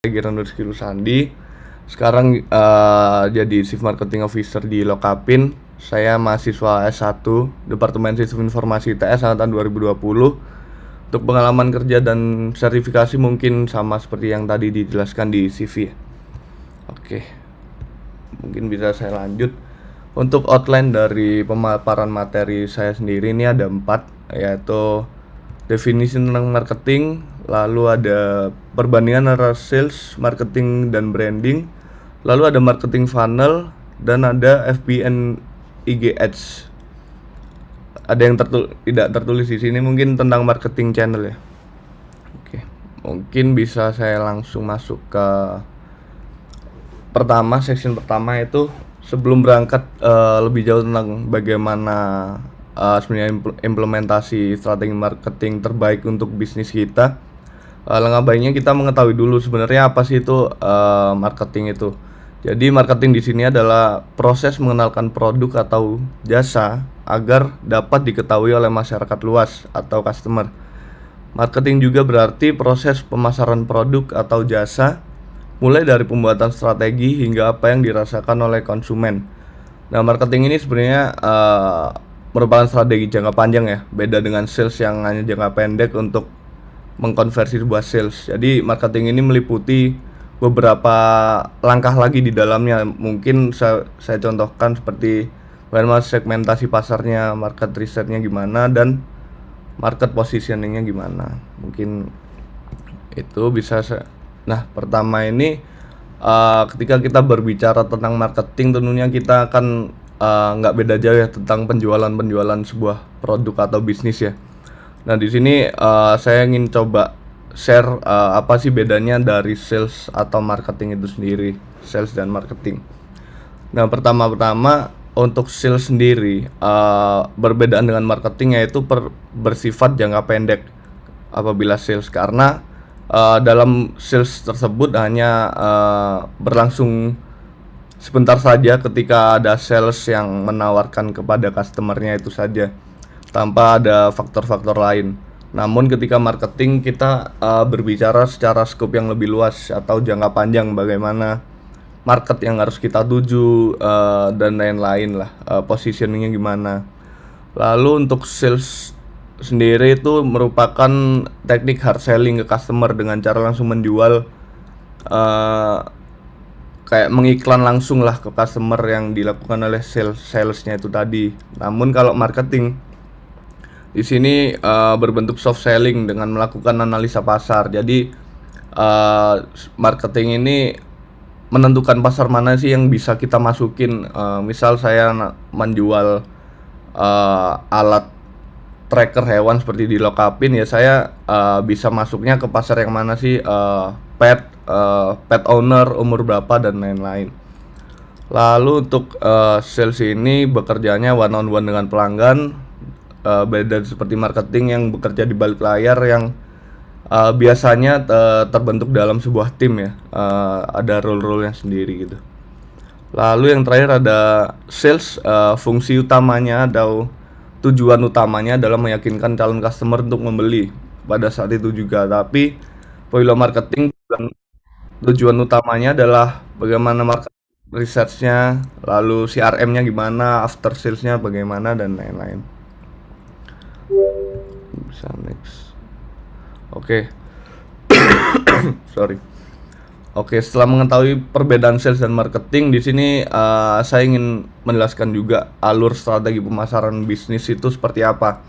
Giran Rizky Rusandi. Sekarang jadi Chief Marketing Officer di Lokapin. Saya mahasiswa S1 Departemen Sistem Informasi ITS angkatan 2020. Untuk pengalaman kerja dan sertifikasi mungkin sama seperti yang tadi dijelaskan di CV. Oke, mungkin bisa saya lanjut. Untuk outline dari pemaparan materi saya sendiri ini ada 4, yaitu definisi tentang marketing, lalu ada perbandingan antara sales, marketing, dan branding, lalu ada marketing funnel, dan ada FB and IG ads. Ada yang tidak tertulis di sini mungkin tentang marketing channel ya. Oke, mungkin bisa saya langsung masuk ke section pertama itu sebelum berangkat lebih jauh tentang bagaimana sebenarnya implementasi strategi marketing terbaik untuk bisnis kita. Langkah baiknya kita mengetahui dulu sebenarnya apa sih itu marketing itu. Jadi marketing di sini adalah proses mengenalkan produk atau jasa agar dapat diketahui oleh masyarakat luas atau customer. Marketing juga berarti proses pemasaran produk atau jasa mulai dari pembuatan strategi hingga apa yang dirasakan oleh konsumen. Nah, marketing ini sebenarnya merupakan strategi jangka panjang ya, beda dengan sales yang hanya jangka pendek untuk mengkonversi sebuah sales. Jadi marketing ini meliputi beberapa langkah lagi di dalamnya. Mungkin saya contohkan seperti bagaimana segmentasi pasarnya, market research-nya gimana, dan market positioning-nya gimana. Mungkin itu bisa Nah, pertama ini ketika kita berbicara tentang marketing, tentunya kita akan nggak beda jauh ya tentang penjualan sebuah produk atau bisnis ya. Nah, di sini saya ingin coba share apa sih bedanya dari sales atau marketing itu sendiri, sales dan marketing. Nah, pertama untuk sales sendiri berbedaan dengan marketing, yaitu bersifat jangka pendek apabila sales, karena dalam sales tersebut hanya berlangsung sebentar saja ketika ada sales yang menawarkan kepada customernya itu saja, tanpa ada faktor-faktor lain. Namun ketika marketing kita berbicara secara skop yang lebih luas atau jangka panjang, bagaimana market yang harus kita tuju dan lain-lain lah, positioningnya gimana. Lalu untuk sales sendiri itu merupakan teknik hard selling ke customer dengan cara langsung menjual, kayak mengiklan langsung lah ke customer yang dilakukan oleh salesnya itu tadi. Namun kalau marketing di sini berbentuk soft selling dengan melakukan analisa pasar. Jadi marketing ini menentukan pasar mana sih yang bisa kita masukin. Misal saya menjual alat tracker hewan seperti di Lokapin ya, saya bisa masuknya ke pasar yang mana sih, pet owner, umur berapa, dan lain-lain. Lalu untuk sales ini bekerjanya one on one dengan pelanggan, beda seperti marketing yang bekerja di balik layar yang biasanya terbentuk dalam sebuah tim ya, ada role-role-nya sendiri gitu. Lalu yang terakhir ada sales, fungsi utamanya atau tujuan utamanya adalah meyakinkan calon customer untuk membeli pada saat itu juga. Tapi apabila marketing, tujuan utamanya adalah bagaimana market research-nya, lalu CRM-nya gimana, after sales-nya bagaimana, dan lain-lain. Bisa next. Oke. Sorry. Oke, setelah mengetahui perbedaan sales dan marketing, di sini saya ingin menjelaskan juga alur strategi pemasaran bisnis itu seperti apa.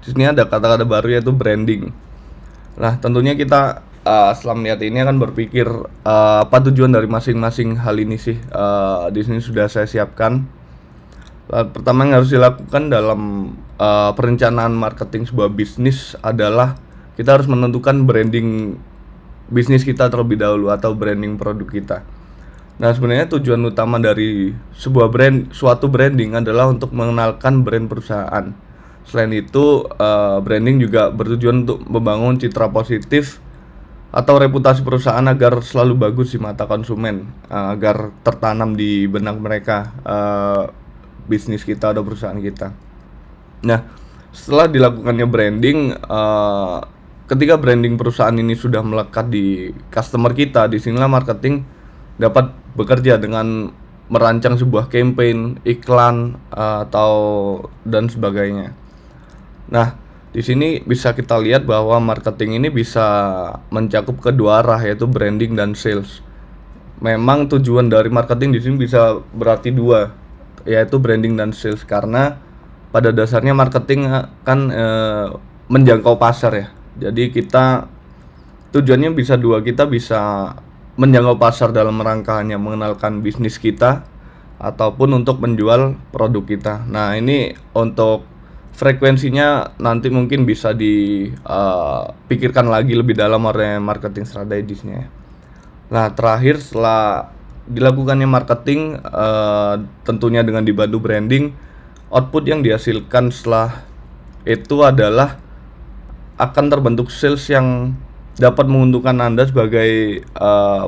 Di sini ada kata-kata baru yaitu branding. Nah, tentunya kita setelah melihat ini akan berpikir apa tujuan dari masing-masing hal ini sih. Di sini sudah saya siapkan. Pertama yang harus dilakukan dalam perencanaan marketing sebuah bisnis adalah kita harus menentukan branding bisnis kita terlebih dahulu atau branding produk kita. Nah, sebenarnya tujuan utama dari suatu branding adalah untuk mengenalkan brand perusahaan. Selain itu, branding juga bertujuan untuk membangun citra positif atau reputasi perusahaan agar selalu bagus di mata konsumen, agar tertanam di benak mereka bisnis kita atau perusahaan kita. Nah, setelah dilakukannya branding, ketika branding perusahaan ini sudah melekat di customer kita, disinilah marketing dapat bekerja dengan merancang sebuah campaign, iklan, atau dan sebagainya. Nah, di sini bisa kita lihat bahwa marketing ini bisa mencakup kedua arah, yaitu branding dan sales. Memang tujuan dari marketing di sini bisa berarti dua, yaitu branding dan sales, karena pada dasarnya marketing kan menjangkau pasar ya. Jadi kita tujuannya bisa dua, kita bisa menjangkau pasar dalam rangka hanya mengenalkan bisnis kita ataupun untuk menjual produk kita. Nah, ini untuk frekuensinya nanti mungkin bisa dipikirkan lagi lebih dalam oleh marketing strategisnya. Nah, terakhir setelah dilakukannya marketing, tentunya dengan dibantu branding, output yang dihasilkan setelah itu adalah akan terbentuk sales yang dapat menguntungkan Anda sebagai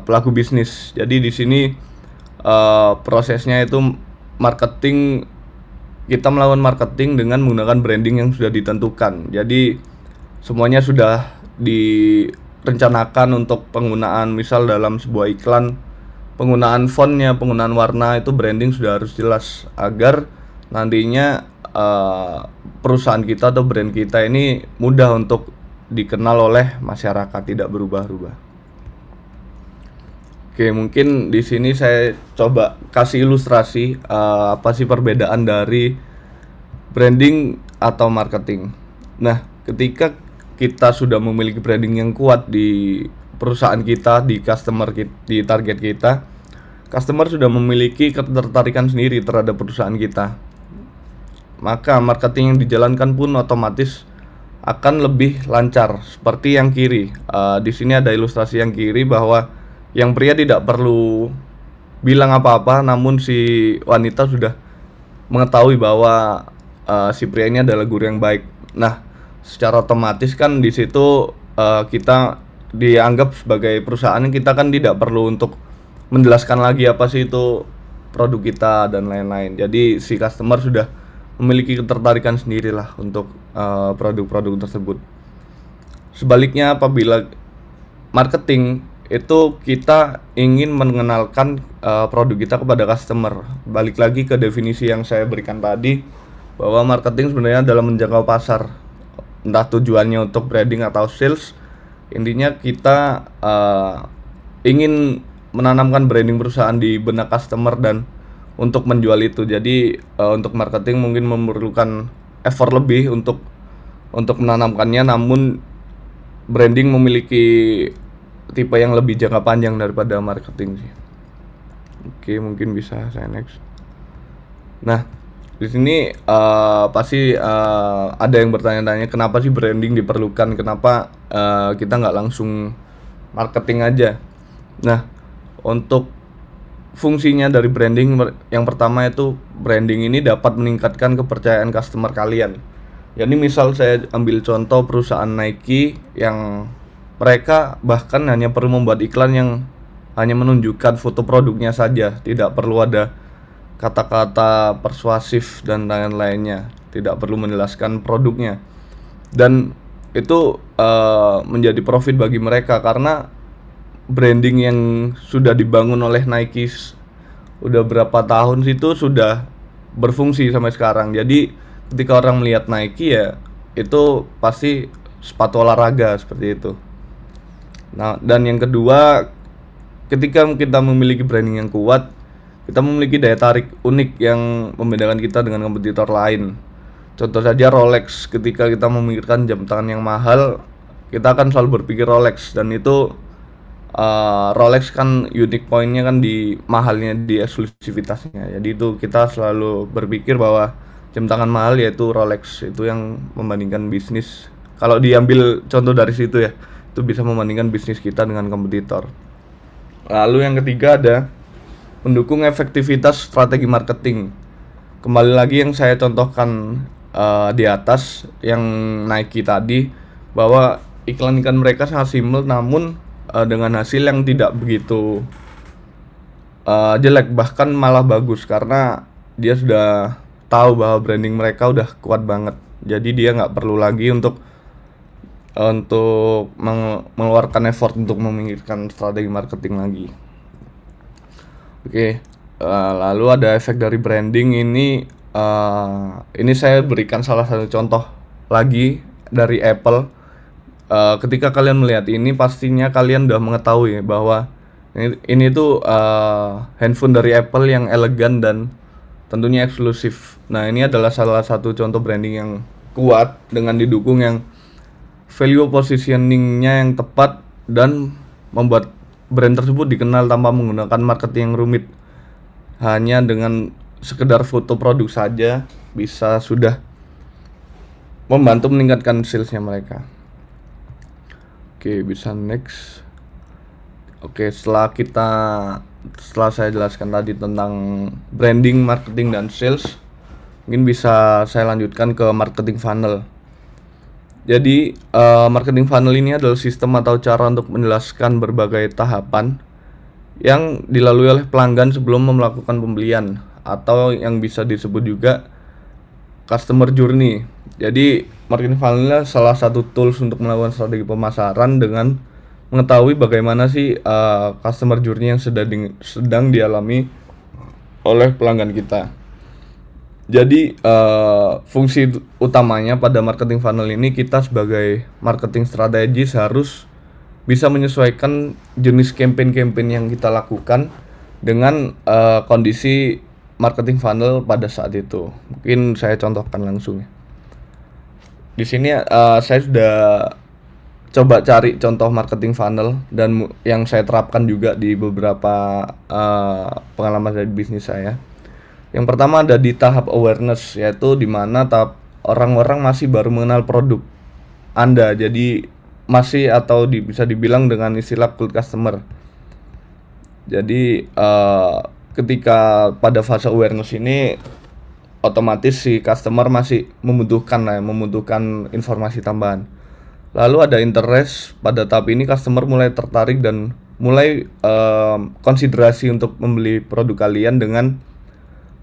pelaku bisnis. Jadi di sini prosesnya itu marketing, kita melakukan marketing dengan menggunakan branding yang sudah ditentukan. Jadi semuanya sudah direncanakan untuk penggunaan, misal dalam sebuah iklan, penggunaan fontnya, penggunaan warna, itu branding sudah harus jelas agar nantinya perusahaan kita atau brand kita ini mudah untuk dikenal oleh masyarakat, tidak berubah-ubah. Oke, mungkin di sini saya coba kasih ilustrasi apa sih perbedaan dari branding atau marketing. Nah, ketika kita sudah memiliki branding yang kuat di perusahaan kita, di customer kita, di target kita, customer sudah memiliki ketertarikan sendiri terhadap perusahaan kita. Maka marketing yang dijalankan pun otomatis akan lebih lancar. Seperti yang kiri, di sini ada ilustrasi yang kiri bahwa yang pria tidak perlu bilang apa-apa, namun si wanita sudah mengetahui bahwa si pria ini adalah guru yang baik. Nah, secara otomatis kan di situ kita dianggap sebagai perusahaan yang kita kan tidak perlu untuk menjelaskan lagi apa sih itu produk kita dan lain-lain. Jadi si customer sudah memiliki ketertarikan sendirilah untuk produk-produk tersebut. Sebaliknya, apabila marketing itu kita ingin mengenalkan produk kita kepada customer, balik lagi ke definisi yang saya berikan tadi, bahwa marketing sebenarnya adalah menjangkau pasar, entah tujuannya untuk branding atau sales. Intinya kita ingin menanamkan branding perusahaan di benak customer dan untuk menjual itu. Jadi untuk marketing mungkin memerlukan effort lebih untuk menanamkannya, namun branding memiliki tipe yang lebih jangka panjang daripada marketing sih. Oke, mungkin bisa saya next. Nah, di sini pasti ada yang bertanya-tanya kenapa sih branding diperlukan, kenapa kita nggak langsung marketing aja. Nah, untuk fungsinya dari branding, yang pertama itu branding ini dapat meningkatkan kepercayaan customer kalian. Jadi misal saya ambil contoh perusahaan Nike yang mereka bahkan hanya perlu membuat iklan yang hanya menunjukkan foto produknya saja, tidak perlu ada kata-kata persuasif dan lain-lainnya, tidak perlu menjelaskan produknya. Dan itu menjadi profit bagi mereka karena branding yang sudah dibangun oleh Nike udah berapa tahun itu sudah berfungsi sampai sekarang. Jadi ketika orang melihat Nike ya itu pasti sepatu olahraga seperti itu. Nah, dan yang kedua, ketika kita memiliki branding yang kuat, kita memiliki daya tarik unik yang membedakan kita dengan kompetitor lain. Contoh saja Rolex, ketika kita memikirkan jam tangan yang mahal, kita akan selalu berpikir Rolex, dan itu Rolex kan unique pointnya kan di mahalnya, di eksklusivitasnya. Jadi itu kita selalu berpikir bahwa jam tangan mahal yaitu Rolex, itu yang membandingkan bisnis. Kalau diambil contoh dari situ ya, itu bisa membandingkan bisnis kita dengan kompetitor. Lalu yang ketiga ada mendukung efektivitas strategi marketing. Kembali lagi yang saya contohkan di atas yang Nike tadi, bahwa iklan-iklan mereka sangat simpel namun dengan hasil yang tidak begitu jelek, bahkan malah bagus karena dia sudah tahu bahwa branding mereka udah kuat banget. Jadi dia nggak perlu lagi untuk untuk mengeluarkan effort untuk memikirkan strategi marketing lagi. Oke, lalu ada efek dari branding ini saya berikan salah satu contoh lagi dari Apple. Ketika kalian melihat ini, pastinya kalian udah mengetahui bahwa ini tuh handphone dari Apple yang elegan dan tentunya eksklusif. Nah, ini adalah salah satu contoh branding yang kuat dengan didukung yang value positioning-nya yang tepat dan membuat brand tersebut dikenal tanpa menggunakan marketing yang rumit. Hanya dengan sekedar foto produk saja bisa sudah membantu meningkatkan salesnya mereka. Oke, bisa next. Oke, setelah saya jelaskan tadi tentang branding, marketing, dan sales, mungkin bisa saya lanjutkan ke marketing funnel. Jadi, marketing funnel ini adalah sistem atau cara untuk menjelaskan berbagai tahapan yang dilalui oleh pelanggan sebelum melakukan pembelian, atau yang bisa disebut juga customer journey. Jadi, marketing funnel salah satu tools untuk melakukan strategi pemasaran dengan mengetahui bagaimana sih customer journey yang sedang dialami oleh pelanggan kita. Jadi fungsi utamanya pada marketing funnel ini, kita sebagai marketing strategis harus bisa menyesuaikan jenis campaign yang kita lakukan dengan kondisi marketing funnel pada saat itu. Mungkin saya contohkan langsung ya. Di sini saya sudah coba cari contoh marketing funnel dan yang saya terapkan juga di beberapa pengalaman dari bisnis saya. Yang pertama ada di tahap awareness, yaitu di mana tahap orang-orang masih baru mengenal produk Anda. Jadi masih atau bisa dibilang dengan istilah cold customer. Jadi ketika pada fase awareness ini, otomatis si customer masih membutuhkan informasi tambahan. Lalu ada interest. Pada tahap ini customer mulai tertarik dan mulai konsiderasi untuk membeli produk kalian dengan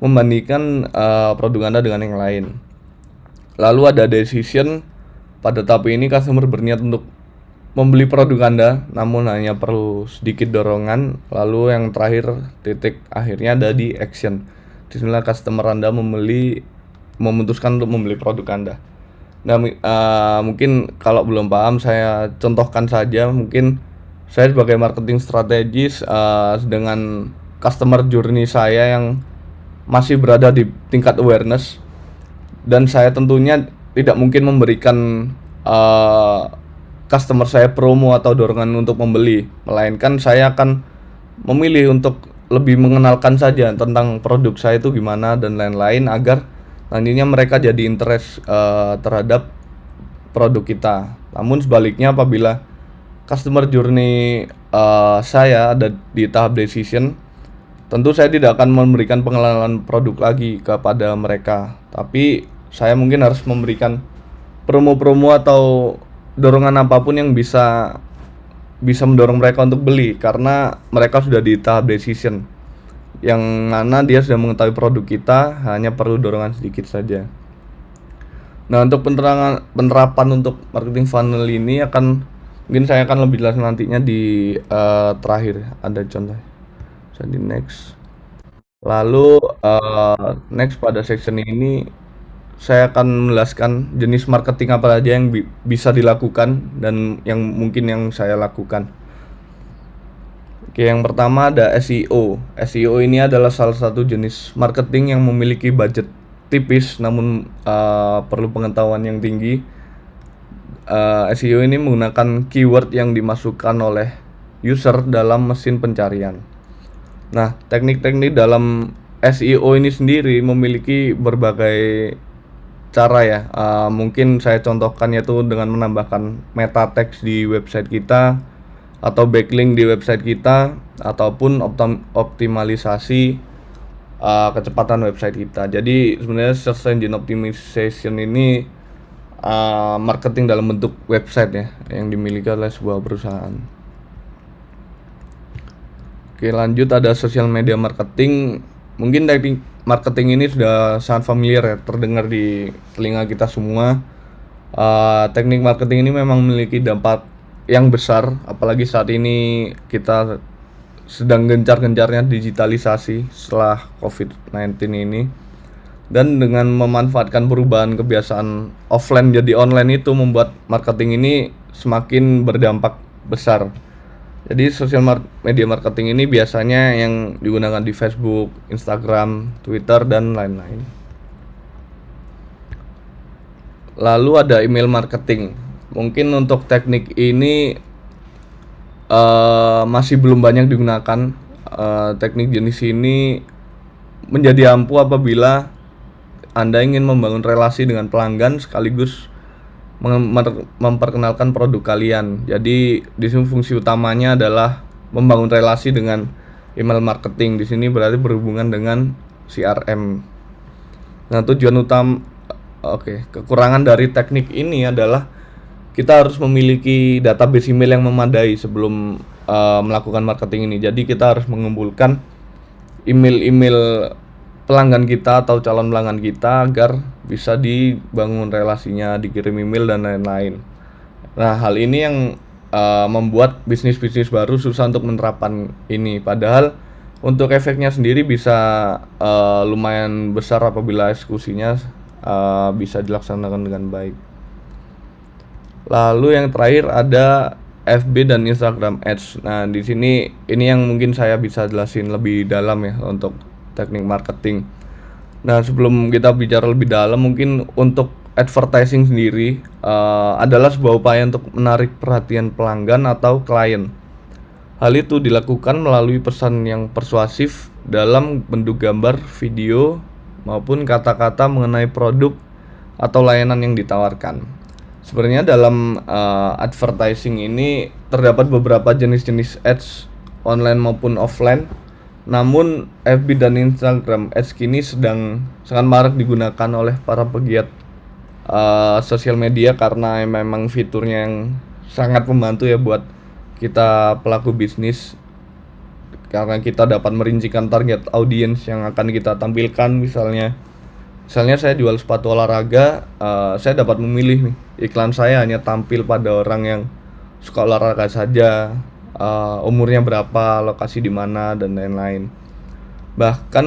membandingkan produk Anda dengan yang lain. Lalu ada decision. Pada tahap ini customer berniat untuk membeli produk Anda, namun hanya perlu sedikit dorongan. Lalu yang terakhir, titik akhirnya ada di action. Disinilah customer Anda memutuskan untuk membeli produk Anda. Nah, mungkin kalau belum paham, saya contohkan saja. Mungkin saya sebagai marketing strategis dengan customer journey saya yang masih berada di tingkat awareness, dan saya tentunya tidak mungkin memberikan customer saya promo atau dorongan untuk membeli, melainkan saya akan memilih untuk lebih mengenalkan saja tentang produk saya itu gimana dan lain-lain, agar nantinya mereka jadi interest terhadap produk kita. Namun sebaliknya, apabila customer journey saya ada di tahap decision, tentu saya tidak akan memberikan pengenalan produk lagi kepada mereka, tapi saya mungkin harus memberikan promo-promo atau dorongan apapun yang bisa mendorong mereka untuk beli, karena mereka sudah di tahap decision, yang mana dia sudah mengetahui produk kita, hanya perlu dorongan sedikit saja. Nah, untuk penerapan untuk marketing funnel ini mungkin saya akan lebih jelas nantinya di terakhir ada contoh. Jadi next. Lalu next pada section ini saya akan menjelaskan jenis marketing apa saja yang bisa dilakukan dan yang mungkin yang saya lakukan. Oke, yang pertama ada SEO. SEO ini adalah salah satu jenis marketing yang memiliki budget tipis namun perlu pengetahuan yang tinggi. SEO ini menggunakan keyword yang dimasukkan oleh user dalam mesin pencarian. Nah, teknik-teknik dalam SEO ini sendiri memiliki berbagai cara ya. Mungkin saya contohkan yaitu dengan menambahkan meta text di website kita, atau backlink di website kita, ataupun optimalisasi kecepatan website kita. Jadi sebenarnya search engine optimization ini marketing dalam bentuk website ya, yang dimiliki oleh sebuah perusahaan. Oke, lanjut ada social media marketing. Mungkin teknik marketing ini sudah sangat familiar ya, terdengar di telinga kita semua. Teknik marketing ini memang memiliki dampak yang besar, apalagi saat ini kita sedang gencar-gencarnya digitalisasi setelah COVID-19 ini. Dan dengan memanfaatkan perubahan kebiasaan offline jadi online itu membuat marketing ini semakin berdampak besar. Jadi media marketing ini biasanya yang digunakan di Facebook, Instagram, Twitter, dan lain-lain. Lalu ada email marketing. Mungkin untuk teknik ini masih belum banyak digunakan. Teknik jenis ini menjadi ampuh apabila Anda ingin membangun relasi dengan pelanggan sekaligus memperkenalkan produk kalian. Jadi di sini fungsi utamanya adalah membangun relasi dengan email marketing. Di sini berarti berhubungan dengan CRM. Nah, kekurangan dari teknik ini adalah kita harus memiliki database email yang memadai sebelum melakukan marketing ini. Jadi kita harus mengumpulkan email-email pelanggan kita atau calon pelanggan kita agar bisa dibangun relasinya, dikirim email dan lain-lain. Nah, hal ini yang membuat bisnis-bisnis baru susah untuk menerapkan ini. Padahal untuk efeknya sendiri bisa lumayan besar apabila eksekusinya bisa dilaksanakan dengan baik. Lalu yang terakhir ada FB dan Instagram Ads. Nah, di sini ini yang mungkin saya bisa jelasin lebih dalam ya untuk teknik marketing. Nah, sebelum kita bicara lebih dalam, mungkin untuk advertising sendiri adalah sebuah upaya untuk menarik perhatian pelanggan atau klien. Hal itu dilakukan melalui pesan yang persuasif dalam bentuk gambar, video, maupun kata-kata mengenai produk atau layanan yang ditawarkan. Sebenarnya dalam advertising ini terdapat beberapa jenis-jenis ads online maupun offline. Namun FB dan Instagram Ads kini sedang sangat marak digunakan oleh para pegiat sosial media karena memang fiturnya yang sangat membantu ya buat kita pelaku bisnis, karena kita dapat merincikan target audiens yang akan kita tampilkan. Misalnya saya jual sepatu olahraga, saya dapat memilih nih iklan saya hanya tampil pada orang yang suka olahraga saja, umurnya berapa, lokasi di mana, dan lain-lain. Bahkan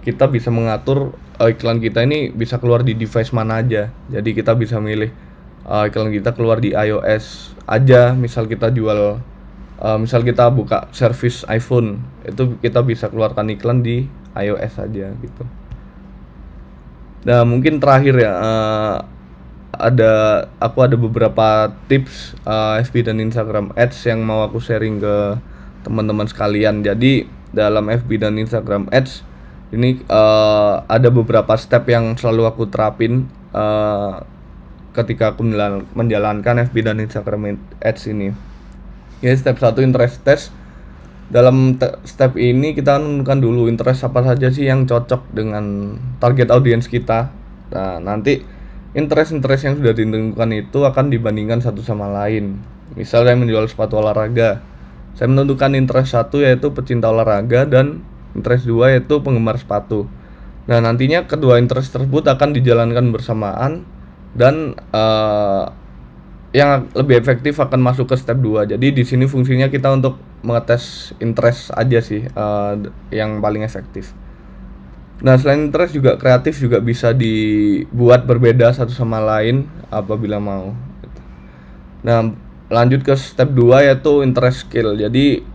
kita bisa mengatur iklan kita ini bisa keluar di device mana aja. Jadi kita bisa milih iklan kita keluar di iOS aja. Misal kita jual, misal kita buka servis iPhone, itu kita bisa keluarkan iklan di iOS aja gitu. Nah, mungkin terakhir ya, aku ada beberapa tips FB dan Instagram Ads yang mau aku sharing ke teman-teman sekalian. Jadi dalam FB dan Instagram Ads ini ada beberapa step yang selalu aku terapin ketika aku menjalankan FB dan Instagram Ads ini. Ya, step 1 interest test. Dalam step ini kita menentukan dulu interest apa saja sih yang cocok dengan target audiens kita. Nah, nanti interest yang sudah ditentukan itu akan dibandingkan satu sama lain. Misal saya menjual sepatu olahraga, saya menentukan interest 1 yaitu pecinta olahraga dan interest 2 yaitu penggemar sepatu. Nah, nantinya kedua interest tersebut akan dijalankan bersamaan dan yang lebih efektif akan masuk ke step 2. Jadi di sini fungsinya kita untuk mengetes interest aja sih yang paling efektif. Nah, selain interest juga kreatif juga bisa dibuat berbeda satu sama lain apabila mau. Nah, lanjut ke step 2 yaitu interest skill. Jadi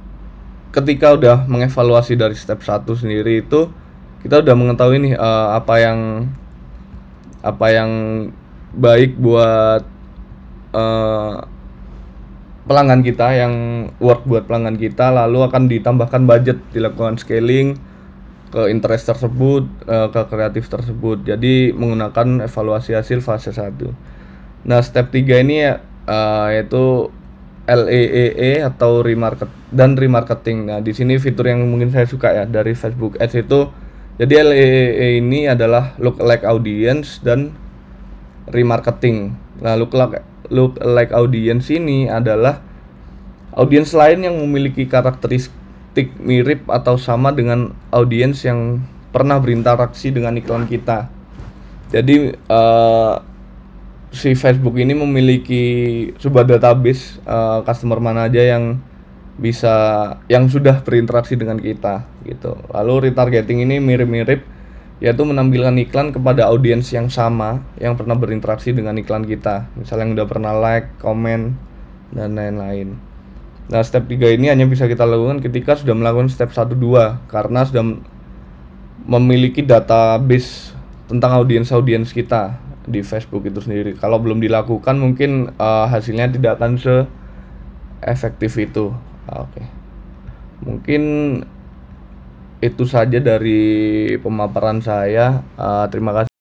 ketika udah mengevaluasi dari step 1 sendiri itu kita udah mengetahui nih apa yang baik buat pelanggan kita, yang work buat pelanggan kita, lalu akan ditambahkan budget, dilakukan scaling ke interest tersebut, ke kreatif tersebut. Jadi menggunakan evaluasi hasil fase 1. Nah, step 3 ini yaitu LEEE atau remarketing. Nah, di sini fitur yang mungkin saya suka ya dari Facebook Ads itu. Jadi LEEE ini adalah lookalike audience dan remarketing. Nah, lookalike audience ini adalah audiens lain yang memiliki karakteristik mirip atau sama dengan audiens yang pernah berinteraksi dengan iklan kita. Jadi si Facebook ini memiliki sebuah database customer mana aja yang sudah berinteraksi dengan kita gitu. Lalu retargeting ini mirip-mirip, yaitu menampilkan iklan kepada audiens yang sama yang pernah berinteraksi dengan iklan kita, misalnya yang udah pernah like, komen, dan lain-lain. Nah, step 3 ini hanya bisa kita lakukan ketika sudah melakukan step 1-2 karena sudah memiliki database tentang audiens kita di Facebook itu sendiri. Kalau belum dilakukan mungkin hasilnya tidak akan se-efektif itu. Oke. Mungkin itu saja dari pemaparan saya. Terima kasih.